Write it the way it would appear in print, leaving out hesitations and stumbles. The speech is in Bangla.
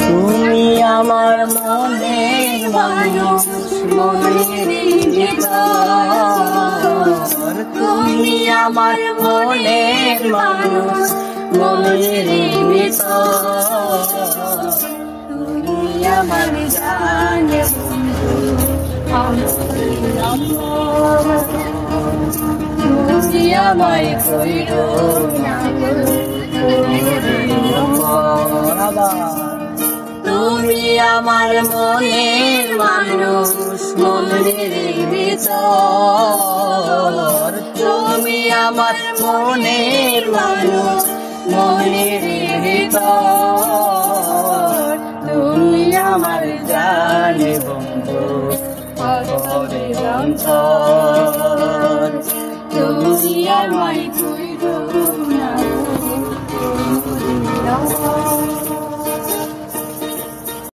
তুমি আমার মনের মানুষ, মনের ভিতর। তুমি আমার মনের মানুষ, মনের ভিতর। তুমি আমার জানে বন্ধু, তুমি আমায় কইরো না তুমি আমার মনের মানুষ, মনের ভিতর। তুমি আমার মনের মানুষ, মনের ভিতর। তুমি আমার জানে বন্ধু, অন্তরের অন্তর। তুমি আমায় কইরো না